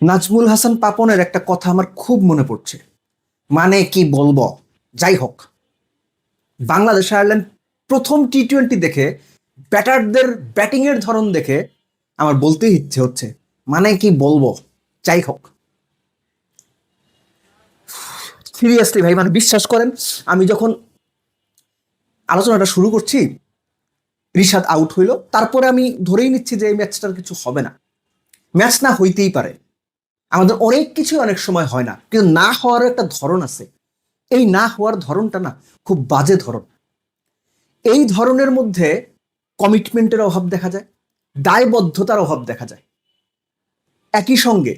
নাজমুল হাসান পাপনের একটা কথা আমার খুব মনে পড়ছে। মানে কি বলবো, যাই হোক, বাংলাদেশ আয়ারল্যান্ড প্রথম টি-20 দেখে ব্যাটারদের ব্যাটিং এর ধরন দেখে আমার বলতেই ইচ্ছে হচ্ছে, মানে কি বলবো, যাই হোক। সিরিয়াসলি ভাই, মানে বিশ্বাস করেন, আমি যখন আলোচনাটা শুরু করছি, রিশাদ আউট হইলো, তারপরে আমি ধরেই নিচ্ছি যে এই ম্যাচটার কিছু হবে না। ম্যাচ না হইতেই পারে, আমাদের অনেক কিছু অনেক সময় হয় না, কিন্তু না হওয়ার একটা ধরন আছে। এই না হওয়ার ধরনটা না খুব বাজে ধরন। এই ধরনের মধ্যে কমিটমেন্টের অভাব দেখা যায়, দায়বদ্ধতার অভাব দেখা যায়, একই সঙ্গে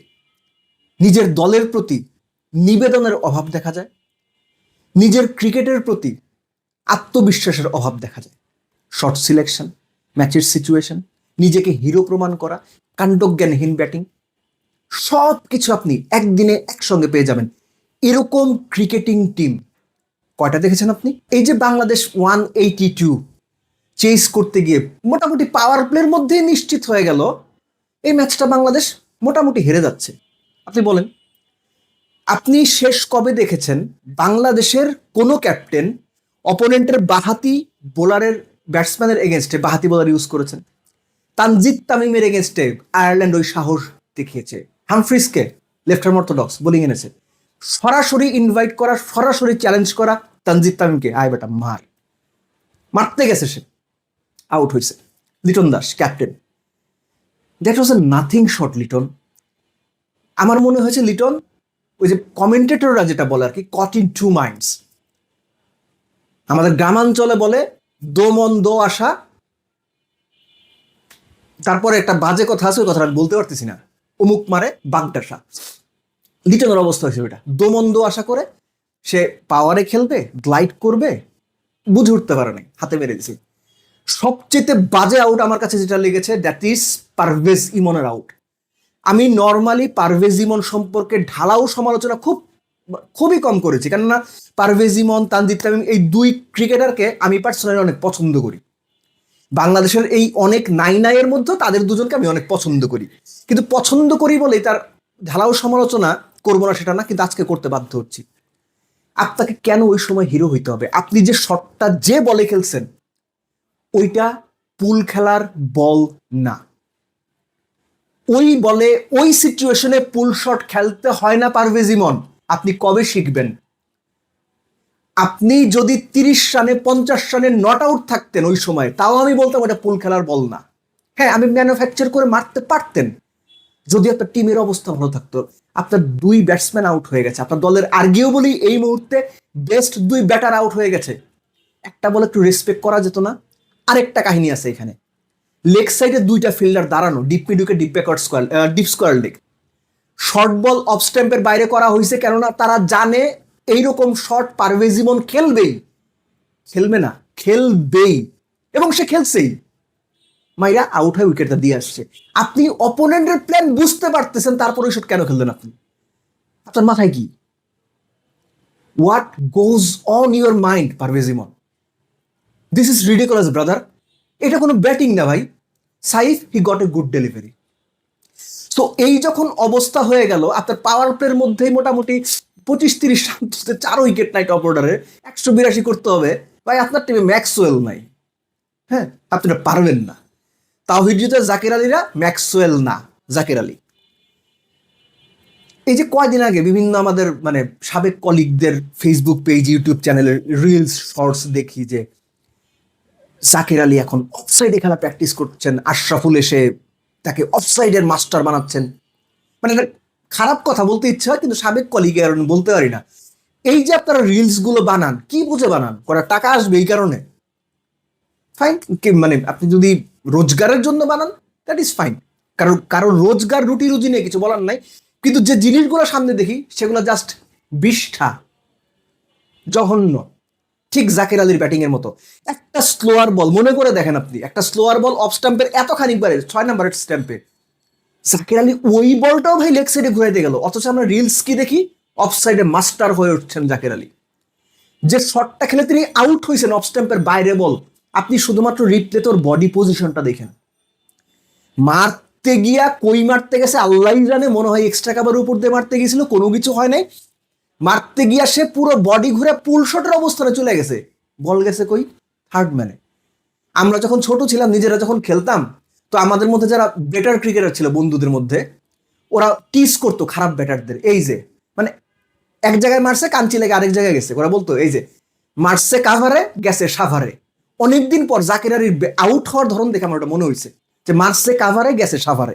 নিজের দলের প্রতি নিবেদনের অভাব দেখা যায়, নিজের ক্রিকেটের প্রতি আত্মবিশ্বাসের অভাব দেখা যায়। শর্ট সিলেকশন, ম্যাচের সিচুয়েশন, নিজেকে হিরো প্রমাণ করা, কাণ্ডজ্ঞানহীন ব্যাটিং, সব কিছু আপনি একদিনে একসঙ্গে পেয়ে যাবেন। এরকম ক্রিকেটিং টিম কয়টা দেখেছেন আপনি? এই যে বাংলাদেশ 182 চেস করতে গিয়ে মোটামুটি পাওয়ার প্লের মধ্যেই নিশ্চিত হয়ে গেল এই ম্যাচটা বাংলাদেশ মোটামুটি হেরে যাচ্ছে। আপনি বলেন, আপনি শেষ কবে দেখেছেন বাংলাদেশের কোনো ক্যাপ্টেন অপোনেন্টের বাহাতি বোলারের ব্যাটসম্যানের এগেনস্টে বাহাতি বোলার ইউজ করেছেন? তানজিদ তামিমের এগেনস্টে আয়ারল্যান্ড ওই সাহস দেখিয়েছে। হামফ্রিজকে লেফট আর্ম অর্থোডক্স বোলিং এনেছে, সরাসরি ইনভাইট করা, সরাসরি চ্যালেঞ্জ করা তানজিদ তামিমকে, আয় বেটা মার, মারতে গেছে, সে আউট হয়েছে। Liton Das captain, that was A nothing shot Liton. আমার মনে হয়েছে লিটন, ওই যে কমেন্টেটররা যেটা বলে আর কি, কট ইন টু মাইন্ডস, আমাদের গ্রামাঞ্চলে বলে দো মন দো আশা, তারপরে একটা বাজে কথা আছে, ওই কথাটা আমি বলতে পারতেছি না, অমুক মারে বাগডাসা। লিটনের অবস্থা হয়েছে ওইটা, দোমন্দ আশা করে সে পাওয়ারে খেলবে, গ্লাইড করবে, বুঝে উঠতে পারে নাই, হাতে মেরে দিছে। সবচেয়ে বাজে আউট আমার কাছে যেটা লেগেছে, দ্যাট ইজ পারভেজ ইমনের আউট। আমি নর্মালি পারভেজ ইমন সম্পর্কে ঢালাও সমালোচনা খুবই কম করেছি, কেননা পারভেজ ইমন, তানজিদ তামিম, এই দুই ক্রিকেটারকে আমি পার্সোনালি অনেক পছন্দ করি। বাংলাদেশের এই অনেক নাইয়ের মধ্যে তাদের দুজনকে আমি অনেক পছন্দ করি, কিন্তু পছন্দ করি বলেই তার ঢালাও সমালোচনা করবো না সেটা না, কিন্তু আজকে করতে বাধ্য হচ্ছি। আপনাকে কেন ওই সময় হিরো হইতে হবে? আপনি যে শটটা যে বলে খেলছেন, ওইটা পুল খেলার বল না। ওই বলে ওই সিচুয়েশনে পুল শট খেলতে হয় না পারভেজ ইমন। আপনি কবে শিখবেন? আপনি যদি 30 রানে 50 রানে নট আউট থাকতেন ওই সময়, তাও আমি বলতাম ওটা পুল খেলার বল না। হ্যাঁ, আমি ম্যানুফ্যাকচার করে মারতে পারতেন যদি আপনার টিমের অবস্থা ভালো থাকতো। আপনার দুই ব্যাটসম্যান আউট হয়ে গেছে, আপনার দলের আর্গিউবলি এই মুহূর্তে বেস্ট দুই ব্যাটার আউট হয়ে গেছে, একটা বলে একটু রেসপেক্ট করা যেত না? আরেকটা কাহিনী আছে এখানে, লেগ সাইডে দুইটা ফিল্ডার দাঁড়ানো, ডিপ মিডুকে deep backward square, deep square leg, short ball off স্ট্যাম্পের বাইরে করা হয়েছে, কেননা তারা জানে এইরকম শট পারভেজ ইমন খেলবেই, খেলবে না, খেলবেই, এবং সে খেলছেই। মাইরা আউট হয়ে উইকেটটা দিয়ে আসছে। আপনি অপোনেন্টের প্ল্যান বুঝতে পারতেছেন, তারপর ওই শট কেন খেললেন আপনি? আপনার মাথায় কি? What goes on your mind Parvez Emon? This is ridiculous brother. এটা কোনো ব্যাটিং না ভাই। Saif he got a good delivery. তো এই যখন অবস্থা হয়ে গেল, আপনার পাওয়ার প্লের মধ্যেই মোটামুটি 25-30 রান তুলতে 4 উইকেট নাই, টপ অর্ডারে 182 করতে হবে, ভাই আপনার টিমে ম্যাক্সওয়েল নাই। হ্যাঁ, আপনারা পারবেন না। তাওহিদ হৃদয়, জাকির আলীরা ম্যাক্সওয়েল না, জাকির আলী। এই যে কয়দিন আগে বিভিন্ন আমাদের মানে সাবেক কলিগদের ফেসবুক পেজ, ইউটিউব চ্যানেলের রিলস শর্টস দেখি যে জাকির আলী এখন অফসাইডে খেলা প্র্যাকটিস করছেন, আশরাফুল এসে তাকে অফসাইডের মাস্টার বানাচ্ছেন। মানে খারাপ কথা বলতে ইচ্ছে হয়, কিন্তু সাবেক কলিগে আর বলতে পারি না। এই যে আপনারা রিলস গুলো বানান, কি বুঝে বানান? করা টাকা আসবে এই কারণে, ফাইন। মানে আপনি যদি রোজগারের জন্য বানান, দ্যাট ইজ ফাইন, কারণ কারণ রোজগার রুটি রুজি নিয়ে কিছু বলার নাই। কিন্তু যে জিনিসগুলো সামনে দেখি সেগুলো জাস্ট বিষ্ঠা, জঘন্য। ঠিক জাকির আলীর ব্যাটিং এর মতো একটা স্লোয়ার বল মনে করে দেখেন আপনি, একটা স্লোয়ার বল অফ স্ট্যাম্পের এতখানি বারে 6 নম্বরের স্ট্যাম্পে, জাকির আলী ওই বলটাও ভাই লেগ সাইডে ঘুরাইতে গেল, অথচ আমরা রিলস কি দেখি, অফ সাইডে মাস্টার হয়ে উঠছেন জাকির আলী। যে শটটা খেলে তিনি আউট হয়েছেন অফ স্ট্যাম্পের বাইরে বল, আপনি শুধুমাত্র রিপ্লে তোর বডি পজিশনটা দেখেন, মার মারতে গিয়া কই মারতে গেছে আল্লাহ জানে, মনে হয় এক্সট্রা কাভারের উপর দিয়ে মারতে গেছিল, কোনো কিছু হয় নাই। মারতে গিয়া সে পুরো বডি ঘুরে পুল শটের অবস্থানে চলে গেছে, বল গেছে কই? থার্ড ম্যানে। আমরা যখন ছোট ছিলাম, নিজেরা যখন খেলতাম, তো আমাদের মধ্যে যারা বেটার ক্রিকেটার ছিল বন্ধুদের মধ্যে, ওরা টিস করতো খারাপ ব্যাটারদের, এই যে মানে এক জায়গায় মারছে কাঞ্চি লেগে আরেক জায়গায় গেছে, ওরা বলতো এই যে মারছে কাভারে গেছে সাভারে। অনেকদিন পর জাকির আলীর আউট হওয়ার ধরন দেখে আমার ওটা মনে হয়েছে যে মারছে কাভারে গেছে সাভারে।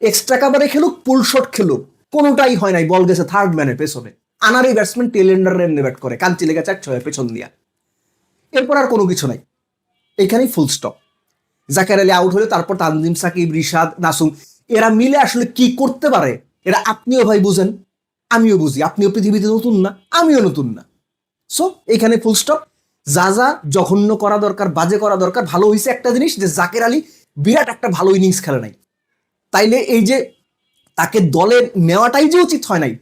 এক্সট্রা কাভারে খেলুক পুল শট খেলুক, কোনোটাই হয় নাই, বল গেছে থার্ড ম্যানের পেছনে। আনার এই ব্যাটসম্যান টেলেন্ডার এমনি ব্যাট করে, কাঞ্চি লেগে 4-6 পেছন দিয়া। এরপর আর কোনো কিছু নাই, এখানেই full stop. Zakir Ali out হলে তারপর তানজিম সাকিব, রিশাদ, নাসুম, এরা মিলে আসলে কি করতে পারে এরা আপনিও ভাই বুঝেন, আমিও বুঝি। আপনিও পৃথিবীতে নতুন না, আমিও নতুন না। সো এখানে ফুল স্টপ। যা যা জঘন্য করা দরকার, বাজে করা দরকার। ভালো হয়েছে একটা জিনিস যে জাকির আলী বিরাট একটা ভালো ইনিংস খেলে নাই, তাইলে এই যে তাকে দলে নেওয়াটাই যে উচিত হয় নাই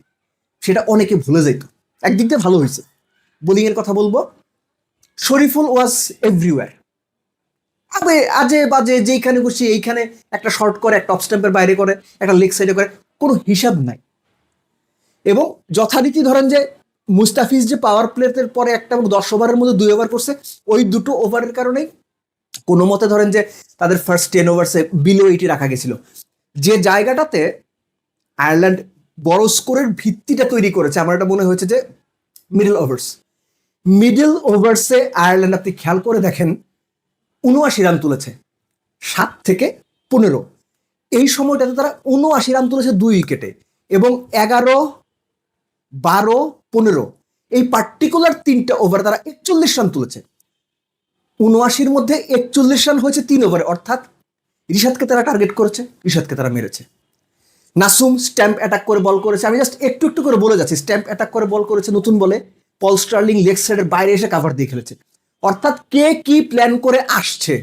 সেটা অনেকে ভুলে যেত। একদিক দিয়ে ভালো হয়েছে। বোলিং এর কথা বলবো, শরীফুল ওয়াজ এভরিওয়্যার। আবে আজে বাজে যেইখানে খুশি এইখানে একটা শর্ট করে, একটা অফ স্ট্যাম্পের বাইরে করে, একটা লেগ সাইডে করে, কোনো হিসাব নাই। এবং যথারীতি ধরেন যে মুস্তাফিজ যে পাওয়ার প্লেতের পরে একটা এবং 10 ওভারের মধ্যে 2 ওভার করছে, ওই দুটো ওভারের কারণেই কোনো মতে ধরেন যে তাদের ফার্স্ট 10 ওভার্সে বিলো 80 রাখা গেছিল। যে জায়গাটাতে আয়ারল্যান্ড বড় স্কোরের ভিত্তিটা তৈরি করেছে, আমার এটা মনে হয়েছে যে মিডল ওভার্সে আয়ারল্যান্ড আপনি খেয়াল করে দেখেন 79 রান তুলেছে 7 থেকে 15। এই সময়টাতে তারা 79 রান তুলেছে 2 উইকেটে, এবং 11, 12, 15 এই পার্টিকুলার 3টা ওভার তারা 41 রান তুলেছে। 79-র মধ্যে 41 রান হয়েছে 3 ওভারে, অর্থাৎ রিশাদকে তারা টার্গেট করেছে, রিশাদকে তারা মেরেছে। নাসুম স্ট্যাম্প অ্যাটাক করে বল করেছে, আমি জাস্ট একটু একটু করে বলে যাচ্ছি। স্ট্যাম্প অ্যাটাক করে বল করেছে নতুন বলে, পল স্টার্লিং লেগ সাইডের বাইরে এসে কাভার দিয়ে খেলেছে। অর্থাৎ কে কি প্ল্যান করে আসছে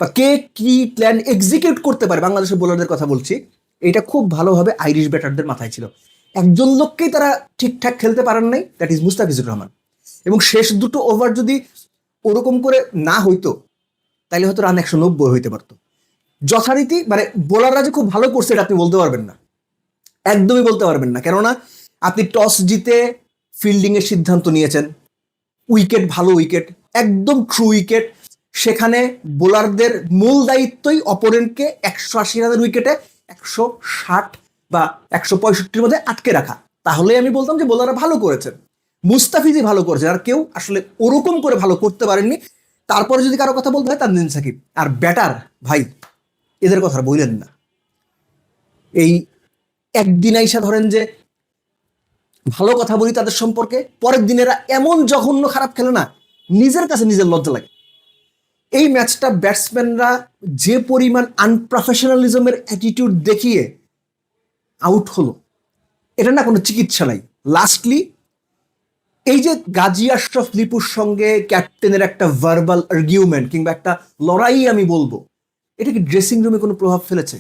বা কে কি প্ল্যান এক্সিকিউট করতে পারে, বাংলাদেশের বোলারদের কথা বলছি, এটা খুব ভালোভাবে আইরিশ ব্যাটারদের মাথায় ছিল। একজন লোককেই তারা ঠিকঠাক খেলতে পারেন নাই, দ্যাট ইজ মুস্তাফিজুর রহমান। এবং শেষ দুটো ওভার যদি ওরকম করে না হইতো তাহলে হয়তো রান 190 হইতে পারতো। যথারীতি মানে বোলাররা যে খুব ভালো করছে এটা আপনি বলতে পারবেন না, একদমই বলতে পারবেন না। কেননা আপনি টস জিতে ফিল্ডিং এর সিদ্ধান্ত নিয়েছেন, উইকেট ভালো উইকেট, একদম ট্রু উইকেট। সেখানে বোলারদের মূল দায়িত্বই অপোনেন্টকে 180 রানের উইকেটে 160 বা 165-র মধ্যে আটকে রাখা। তাহলে আমি বলতাম যে বোলাররা ভালো করেছেন, মুস্তাফিজই ভালো করেছে, আর কেউ আসলে ওরকম করে ভালো করতে পারেননি। তারপরে যদি কারো কথা বলতে হয় তানজিম সাকিব আর ব্যাটার, ভাই এদের কথা বললেন না। এই একদিন আইসা ধরেন যে ভালো কথা বলি তাদের সম্পর্কে, পরের দিনেরা এমন জঘন্য খারাপ খেলে না, নিজের কাছে নিজের লজ্জা লাগে। এই ম্যাচটা ব্যাটসম্যানরা যে পরিমাণ আনপ্রফেশনালিজমের অ্যাটিটিউড দেখিয়ে আউট হলো, এটা না কোনো চিকিৎসা নাই। লাস্টলি এই যে গাজী আশরাফ লিপুর সঙ্গে ক্যাপ্টেনের একটা ভার্বাল আর্গুমেন্ট কিংবা একটা লড়াই আমি বলবো, এটা কি ড্রেসিং রুমে কোনো প্রভাব ফেলেছে?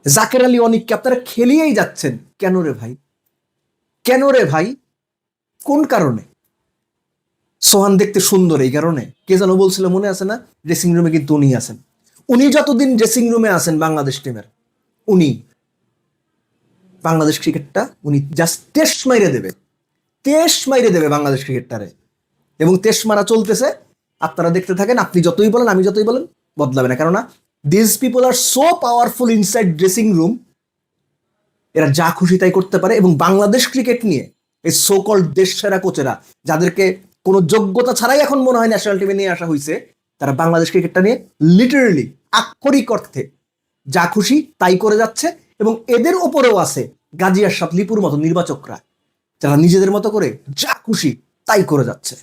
জাকের আলী অনিককে আপনারা খেলিয়েই যাচ্ছেন, কেন রে ভাই? কেন রে ভাই? কোন কারণে? সোহান দেখতে সুন্দর এই কারণে? কে যেন বলছিল মনে আছে না, ড্রেসিং রুমে কিন্তু উনি আছেন। উনি যতদিন ড্রেসিং রুমে আছেন বাংলাদেশ টিমের, উনি বাংলাদেশ ক্রিকেটটা উনি জাস্ট টেস্ট মাইরে দেবে, টেস্ট মাইরে দেবে বাংলাদেশ ক্রিকেটটারে। এবং টেস্ট মারা চলতেছে, আপনারা দেখতে থাকেন। আপনি যতই বলেন আমি যতই বলেন বদলাবে না, কেননা this people are so powerful inside dressing room, এরা যা খুশি তাই করতে পারে। এবং বাংলাদেশ ক্রিকেট নিয়ে এই সো কল্ড দেশ সেরা কোচেরা, যাদেরকে কোনো যোগ্যতা ছাড়াই এখন মনে হয় ন্যাশনাল টিমে নিয়ে আসা হয়েছে, তারা বাংলাদেশ ক্রিকেটটা নিয়ে লিটারেলি আক্ষরিক অর্থে যা খুশি তাই করে যাচ্ছে। এবং এদের ওপরেও আছে গাজী আশরাফ লিপুর মতো নির্বাচকরা, যারা নিজেদের মতো করে যা খুশি তাই করে যাচ্ছে।